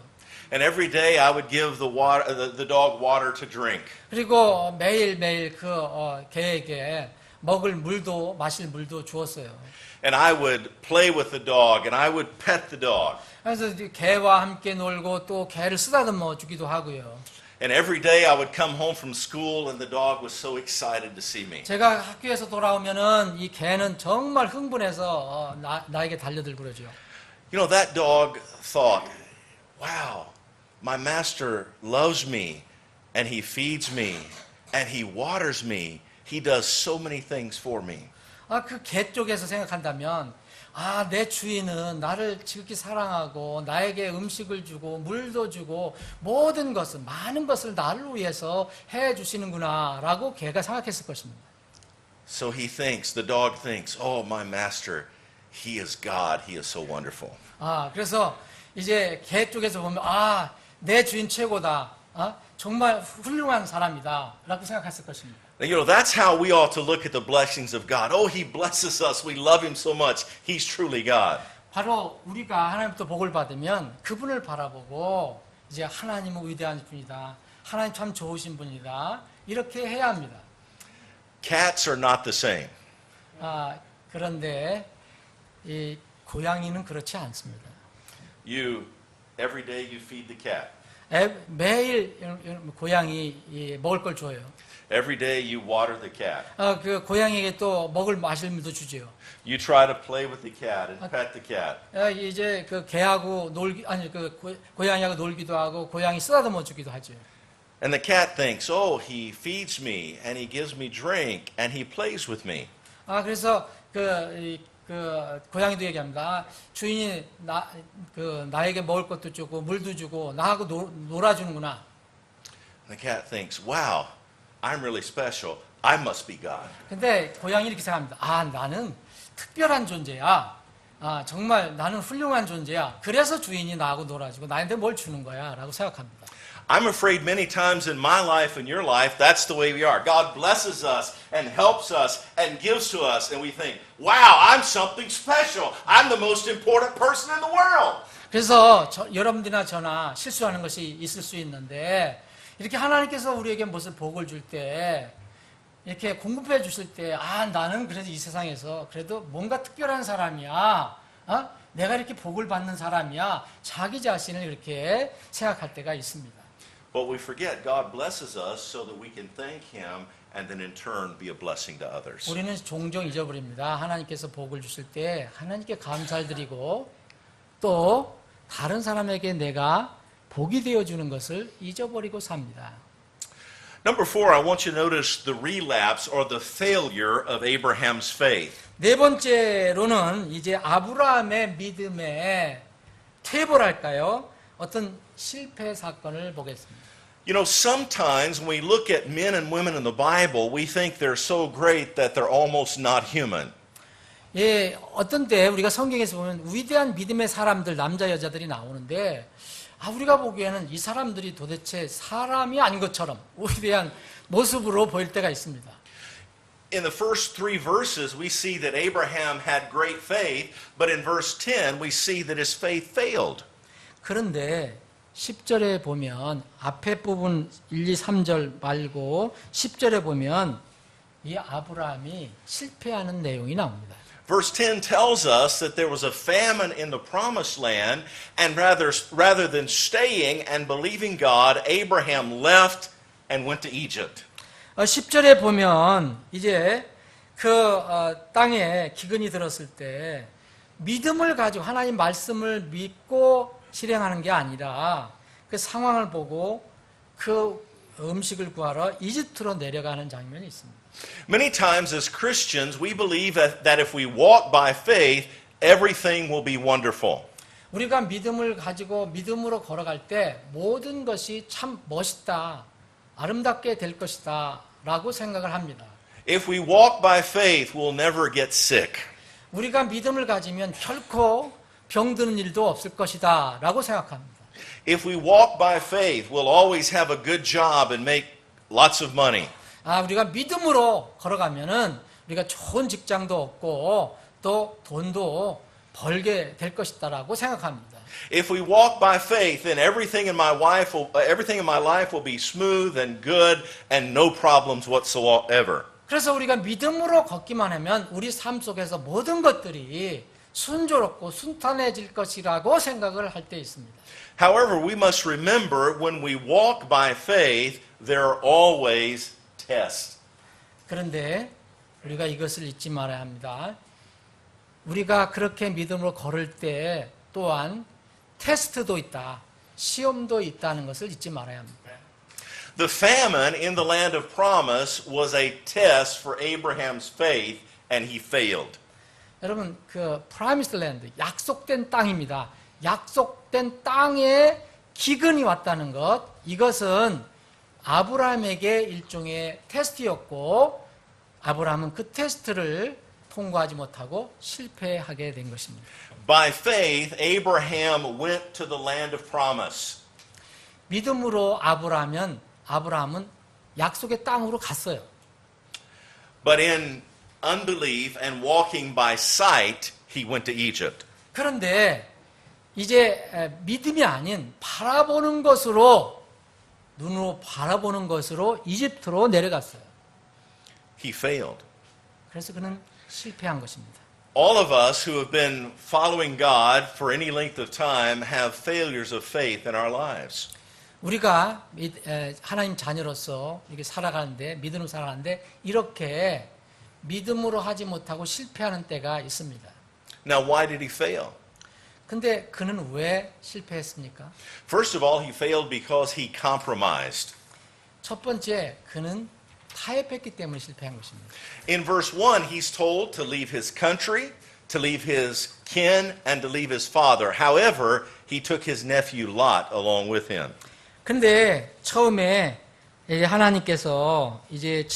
And every day I would give the dog water to drink. 그리고 매일 그 개에게 마실 물도 주었어요. And I would play with the dog and I would pet the dog. 그래서 개와 함께 놀고 또 개를 쓰다듬어 주기도 하고요. And every day I would come home from school and the dog was so excited to see me. 제가 학교에서 돌아오면은 이 개는 정말 흥분해서 나에게 달려들고 그러죠. You know, that dog thought, wow, my master loves me and he feeds me and he waters me. He does so many things for me. 그 개 쪽에서 생각한다면 아, 내 주인은 나를 지극히 사랑하고 나에게 음식을 주고 물도 주고 모든 것을, 많은 것을 나를 위해서 해 주시는구나라고 개가 생각했을 것입니다. So the dog thinks, oh, my master, he is God, he is so wonderful. 아, 그래서 이제 개 쪽에서 보면 아, 내 주인 최고다. 정말 훌륭한 사람이다. 라고 생각했을 것입니다. That's how we ought to look at the blessings of God. Oh, he blesses us. We love him so much. He's truly God. 바로 우리가 하나님부터 복을 받으면 그분을 바라보고 이제 하나님은 위대한 분이다. 하나님 참 좋으신 분이다. 이렇게 해야 합니다. Cats are not the same. 그런데 이 고양이는 그렇지 않습니다. Every day you feed the cat. 매일 고양이 먹을 걸 줘요. Every day you water the cat. 그 고양이에게 또 먹을 마실 물도 주지요. You try to play with the cat and pet the cat. 이제 그 개하고 고양이하고 놀기도 하고 고양이 쓰다듬어 주기도 하죠. And the cat thinks, oh, he feeds me and he gives me drink and he plays with me. 그래서 그 고양이도 얘기합니다. 주인이 나에게 먹을 것도 주고 물도 주고 나하고 놀아주는구나. The cat thinks, wow, I'm really special. I must be God. 근데 고양이 이렇게 생각합니다. 나는 특별한 존재야. 정말 나는 훌륭한 존재야. 그래서 주인이 나하고 놀아주고 나한테 뭘 주는 거야 라고 생각합니다. I'm afraid many times in my life and your life, that's the way we are. God blesses us and helps us and gives to us, and we think, wow, I'm something special. I'm the most important person in the world. 그래서 여러분들이나 저나 실수하는 것이 있을 수 있는데 이렇게 하나님께서 우리에게 무슨 복을 줄 때 이렇게 공급해 주실 때 나는 그래도 이 세상에서 그래도 뭔가 특별한 사람이야. 내가 이렇게 복을 받는 사람이야. 자기 자신을 이렇게 생각할 때가 있습니다. But we forget God blesses us so that we can thank him and then in turn be a blessing to others. 우리는 종종 잊어버립니다. 하나님께서 복을 주실 때 하나님께 감사를 드리고 또 다른 사람에게 내가 복이 되어주는 것을 잊어버리고 삽니다. Number 4, I want you to notice the relapse or the failure of Abraham's faith. 네 번째로는 이제 아브라함의 믿음의 퇴보랄까요? 어떤 실패 사건을 보겠습니다. Sometimes when we look at men and women in the Bible, we think they're so great that they're almost not human. 어떤 때 우리가 성경에서 보면 위대한 믿음의 사람들, 남자, 여자들이 나오는데 우리가 보기에는 이 사람들이 도대체 사람이 아닌 것처럼 위대한 모습으로 보일 때가 있습니다. In the first 3 verses, we see that Abraham had great faith, but in verse 10, we see that his faith failed. 그런데 10절에 보면 앞에 부분 1, 2, 3절 말고 10절에 보면 이 아브라함이 실패하는 내용이 나옵니다. Verse 10 tells us that there was a famine in the promised land, and rather than staying and believing God, Abraham left and went to Egypt. 10절에 보면 이제 땅에 기근이 들었을 때 믿음을 가지고 하나님 말씀을 믿고 실행하는 게 아니라 그 상황을 보고 그 음식을 구하러 이집트로 내려가는 장면이 있습니다. Many times as Christians, we believe that if we walk by faith, everything will be wonderful. 우리가 믿음을 가지고 믿음으로 걸어갈 때 모든 것이 참 멋있다, 아름답게 될 것이다 라고 생각을 합니다. If we walk by faith, we'll never get sick. 우리가 믿음을 가지면 결코 병드는 일도 없을 것이다 라고 생각합니다. If we walk by faith, we'll always have a good job and make lots of money. 우리가 믿음으로 걸어가면은 우리가 좋은 직장도 얻고 또 돈도 벌게 될 것이다라고 생각합니다. If we walk by faith, then everything in my life will be smooth and good and no problems whatsoever. 그래서 우리가 믿음으로 걷기만 하면 우리 삶 속에서 모든 것들이 순조롭고 순탄해질 것이라고 생각을 할 때 있습니다. However, we must remember when we walk by faith, there are always tests. 그런데 우리가 이것을 잊지 말아야 합니다. 우리가 그렇게 믿음으로 걸을 때 또한 테스트도 있다, 시험도 있다는 것을 잊지 말아야 합니다. The famine in the land of promise was a test for Abraham's faith, and he failed. 여러분 그 프라미스 랜드 약속된 땅입니다. 약속된 땅에 기근이 왔다는 것, 이것은 아브라함에게 일종의 테스트였고 아브라함은 그 테스트를 통과하지 못하고 실패하게 된 것입니다. By faith, Abraham went to the land of promise. 믿음으로 아브라함은 약속의 땅으로 갔어요. But in unbelief and walking by sight, he went to Egypt. 그런데 이제 믿음이 아닌 바라보는 것으로, 눈으로 바라보는 것으로 이집트로 내려갔어요. He failed. 그래서 그는 실패한 것입니다. All of us who have been following God for any length of time have failures of faith in our lives. 우리가 하나님 자녀로서 이렇게 살아가는데, 믿음으로 살아가는데 이렇게 믿음으로 하지 못하고 실패하는 때가 있습니다. Now, why did he fail? 근데 그는 왜 실패했습니까? First of all, he failed because he compromised. 첫 번째, 그는 타협했기 때문에 실패한 것입니다. In verse 1, he's told to leave his country, to leave his kin, and to leave his father. However, he took his nephew Lot along with him. 근데 처음에 이제 하나님께서 이제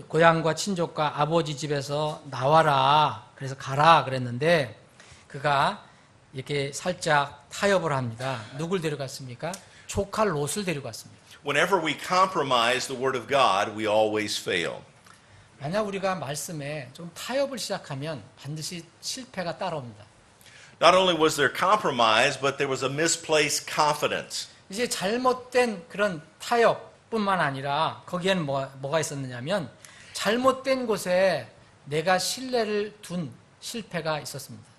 고향과 친족과 아버지 집에서 나와라, 그래서 가라 그랬는데 그가 이렇게 살짝 타협을 합니다. 누굴 데려갔습니까? 조카 롯을 데려갔습니다. Whenever we compromise the word of God, we always fail. 만약 우리가 말씀에 좀 타협을 시작하면 반드시 실패가 따라옵니다. Not only was there compromise, but there was a misplaced confidence. 이제 잘못된 그런 타협뿐만 아니라 거기에는 뭐가 있었느냐면 잘못된 곳에 내가 신뢰를 둔 실패가 있었습니다.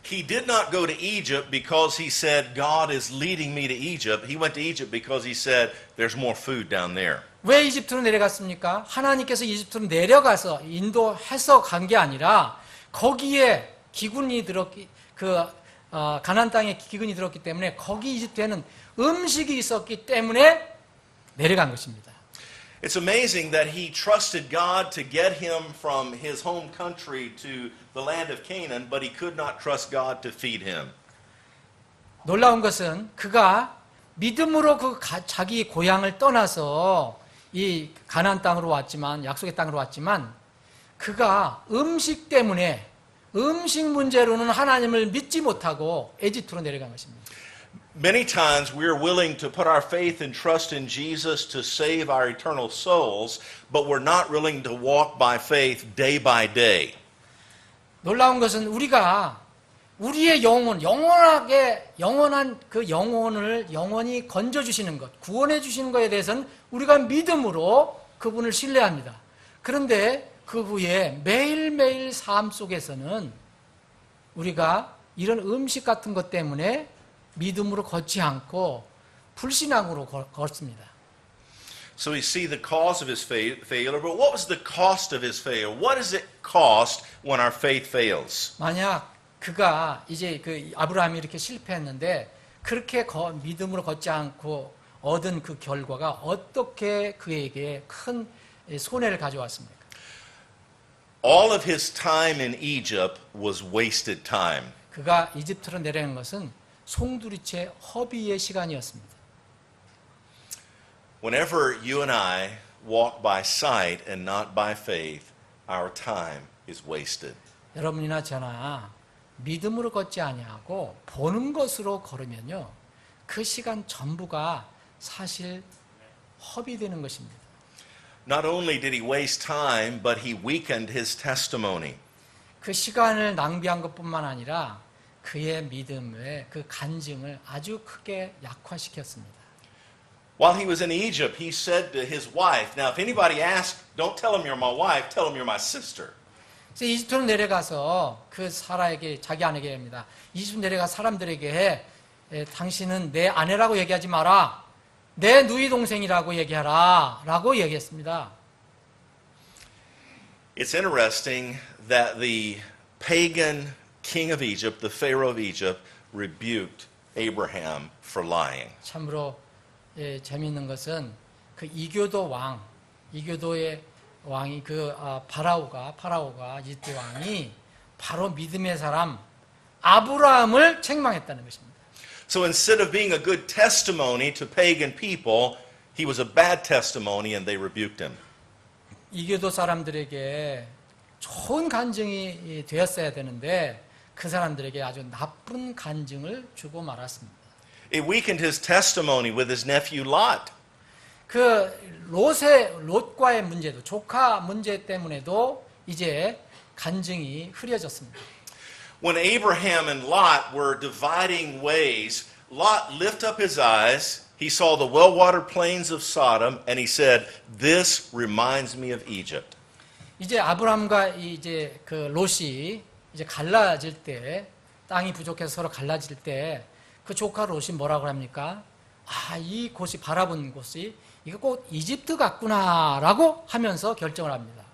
He did not go to Egypt because he said, God is leading me to Egypt. He went to Egypt because he said, there's more food down there. 왜 이집트로 내려갔습니까? 하나님께서 이집트로 내려가서 인도해서 간 게 아니라 거기에 기근이 들었기, 가나안 땅에 기근이 들었기 때문에 거기 이집트에는 음식이 있었기 때문에 내려간 것입니다. It's amazing that he trusted God to get him from his home country to the land of Canaan, but he could not trust God to feed him. 놀라운 것은 그가 믿음으로 자기 고향을 떠나서 이 가나안 땅으로 왔지만, 약속의 땅으로 왔지만 그가 음식 때문에, 음식 문제로는 하나님을 믿지 못하고 에집트로 내려간 것입니다. Many times we are willing to put our faith and trust in Jesus to save our eternal souls, but we're not willing to walk by faith day by day. 놀라운 것은 우리가 우리의 영원한 그 영혼을 영원히 건져주시는 것, 구원해주시는 것에 대해서는 우리가 믿음으로 그분을 신뢰합니다. 그런데 그 후에 매일매일 삶 속에서는 우리가 이런 음식 같은 것 때문에 믿음으로 걷지 않고 불신앙으로 걷습니다. So we see the cause of his failure, but what was the cost of his failure? What does it cost when our faith fails? 만약 그가 이제 아브라함이 이렇게 실패했는데 그렇게 믿음으로 걷지 않고 얻은 그 결과가 어떻게 그에게 큰 손해를 가져왔습니까? All of his time in Egypt was wasted time. 그가 이집트로 내려간 것은 송두리째 허비의 시간이었습니다. Whenever you and I walk by sight and not by faith, our time is wasted. 여러분이나 저나 믿음으로 걷지 아니하고 보는 것으로 걸으면요, 그 시간 전부가 사실 허비되는 것입니다. Not only did he waste time, but he weakened his testimony. 그 시간을 낭비한 것뿐만 아니라 그의 믿음의 그 간증을 아주 크게 약화시켰습니다. While he was in Egypt, he said to his wife, now if anybody asks, don't tell them you're my wife, tell them you're my sister. 그래서 이집트로 내려가서 그 사라에게, 자기 아내에게 합니다. 이집트 내려가 사람들에게 당신은 내 아내라고 얘기하지 마라. 내 누이 동생이라고 얘기하라. 라고 얘기했습니다. It's interesting that the pagan king of Egypt, the Pharaoh of Egypt, rebuked Abraham for lying. 참으로 재미있는 것은 그 이교도의 왕이 파라오가 이집트 왕이 바로 믿음의 사람 아브라함을 책망했다는 것입니다. So instead of being a good testimony to pagan people, he was a bad testimony and they rebuked him. 이교도 사람들에게 좋은 간증이 되었어야 되는데 그 사람들에게 아주 나쁜 간증을 주고 말았습니다. It weakened his testimony with his nephew Lot. 그 롯과의 문제도 조카 문제 때문에도 이제 간증이 흐려졌습니다. When Abraham and Lot were dividing ways, Lot lifted up his eyes, he saw the well-watered plains of Sodom, and he said, "This reminds me of Egypt." 이제 아브라함과 이제 그 롯이 이제 갈라질 때 땅이 부족해서 서로 갈라질 때 그 조카 롯이 뭐라고 합니까? 아, 이 곳이 바라본 곳이 이거 꼭 이집트 같구나라고 하면서 결정을 합니다.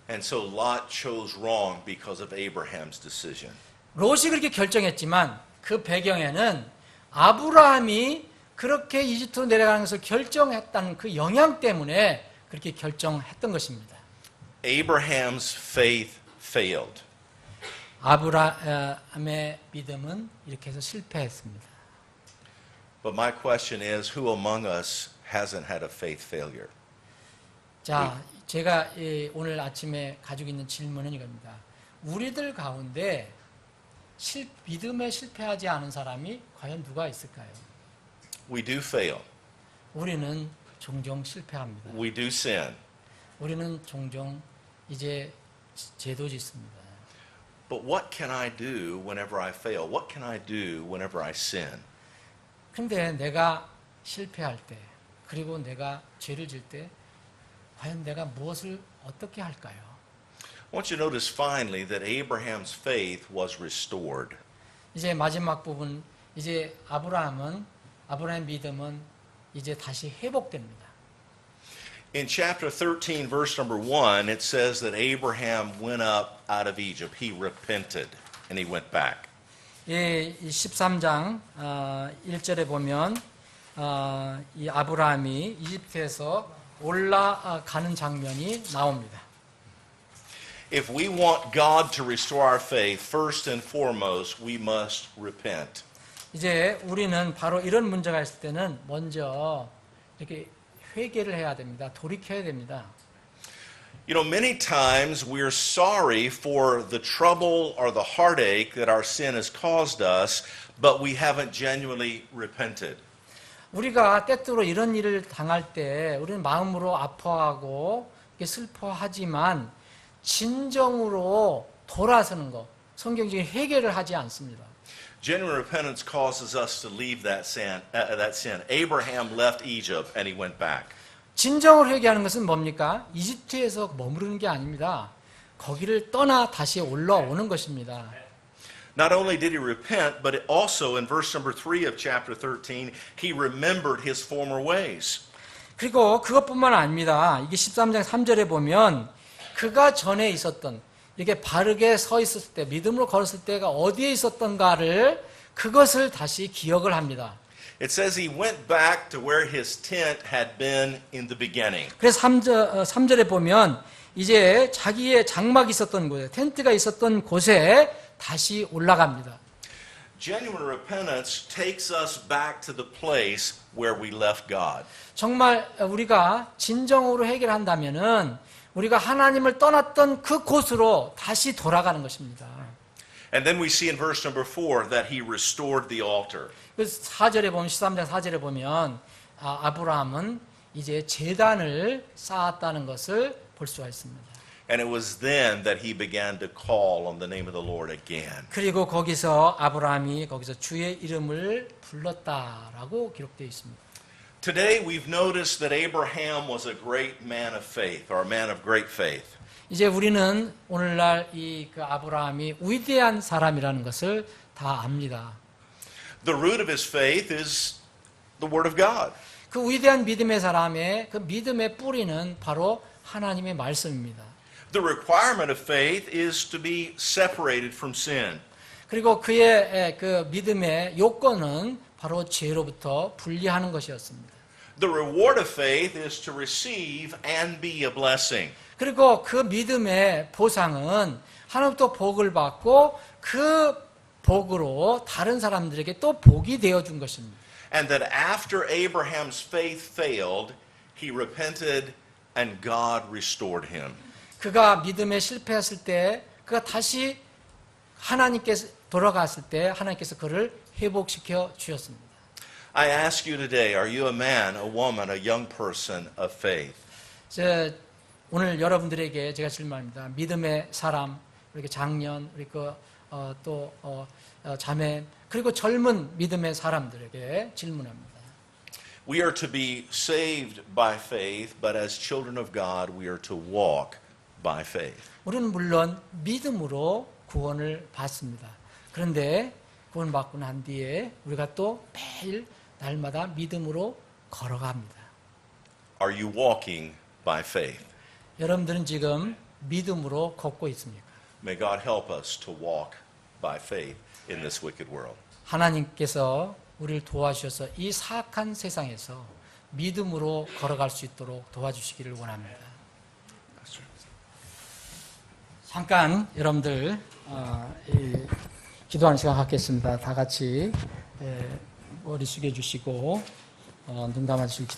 And so Lot chose wrong because of Abraham's decision. 롯이 그렇게 결정했지만 그 배경에는 아브라함이 그렇게 이집트로 내려가는 것을 결정했다는 그 영향 때문에 그렇게 결정했던 것입니다. Abraham's faith failed. 아브라함의 믿음은 이렇게 해서 실패했습니다. But my question is, who among us hasn't had a faith failure? 자, 제가 오늘 아침에 가지고 있는 질문은 이겁니다. 우리들 가운데 믿음에 실패하지 않은 사람이 과연 누가 있을까요? We do fail. 우리는 종종 실패합니다. We do sin. 우리는 종종 이제 죄도 짓습니다. But what can I do whenever I fail? What can I do whenever I sin? 근데 내가 실패할 때, 그리고 내가 죄를 질 때, 과연 내가 무엇을 어떻게 할까요? I want you to notice finally that Abraham's faith was restored. 이제 마지막 부분, 이제 아브라함의 믿음은 이제 다시 회복됩니다. In chapter 13, verse number 1, it says that Abraham went up out of Egypt. He repented and he went back. 이 13장 1절에 보면 이 아브라함이 이집트에서 올라가는 장면이 나옵니다. If we want God to restore our faith, first and foremost, we must repent. 이제 우리는 바로 이런 문제가 있을 때는 먼저 이렇게 회개를 해야 됩니다. 돌이켜야 됩니다. You know, many times we're sorry for the trouble or the heartache that our sin has caused us, but we haven't genuinely repented. 우리가 때때로 이런 일을 당할 때 우리는 마음으로 아파하고 슬퍼하지만 진정으로 돌아서는 것, 성경적인 회개를 하지 않습니다. Genuine repentance causes us to leave that sin. Abraham left Egypt and he went back. 진정을 회개하는 것은 뭡니까? 이집트에서 머무르는 게 아닙니다. 거기를 떠나 다시 올라오는 것입니다. Not only did he repent, but it also in verse number 3 of chapter 13, he remembered his former ways. 그리고 그것뿐만 아닙니다. 이게 13장 3절에 보면 그가 전에 있었던 이렇게 바르게 서 있었을 때, 믿음으로 걸었을 때가 어디에 있었던가를 그것을 다시 기억을 합니다. It says he went back to where his tent had been in the beginning. 그래서 3절에 보면 이제 자기의 장막이 있었던 곳에, 텐트가 있었던 곳에 다시 올라갑니다. Genuine repentance takes us back to the place where we left God. 정말 우리가 진정으로 해결한다면은 우리가 하나님을 떠났던 그 곳으로 다시 돌아가는 것입니다. And then we see in verse number 4 that he restored the altar. 그래서 4절에 보면 13장 4절에 보면 아브라함은 이제 제단을 쌓았다는 것을 볼 수가 있습니다. And it was then that he began to call on the name of the Lord again. 그리고 거기서 아브라함이 거기서 주의 이름을 불렀다라고 기록되어 있습니다. Today we've noticed that Abraham was a great man of faith, or a man of great faith. 이제 우리는 오늘날 그 아브라함이 위대한 사람이라는 것을 다 압니다. The root of his faith is the Word of God. 그 위대한 믿음의 사람의 그 믿음의 뿌리는 바로 하나님의 말씀입니다. The requirement of faith is to be separated from sin. 그리고 그의 그 믿음의 요건은 바로 죄로부터 분리하는 것이었습니다. The reward of faith is to receive and be a blessing. 그리고 그 믿음의 보상은 하나님부터 복을 받고 그 복으로 다른 사람들에게 또 복이 되어준 것입니다. And that after Abraham's faith failed, he repented and God restored him. 그가 믿음에 실패했을 때 그가 다시 하나님께서 돌아갔을 때 하나님께서 그를 회복시켜 주셨습니다. I ask you today, are you a man, a woman, a young person of faith? 오늘 여러분들에게 제가 질문합니다. 믿음의 사람, 이렇게 장년, 그리고 또 자매, 그리고 젊은 믿음의 사람들에게 질문합니다. We are to be saved by faith, but as children of God, we are to walk by faith. 우리는 물론 믿음으로 구원을 받습니다. 그런데 구원 받고 난 뒤에 우리가 또 매일 날마다 믿음으로 걸어갑니다. Are you walking by faith? 여러분들은 지금 믿음으로 걷고 있습니까? May God help us to walk by faith in this wicked world. 하나님께서 우리를 도와주셔서 이 사악한 세상에서 믿음으로 걸어갈 수 있도록 도와주시기를 원합니다. 잠깐 여러분들 기도하는 시간 갖겠습니다. 다 같이 머리 숙여주시고 눈 감아주시고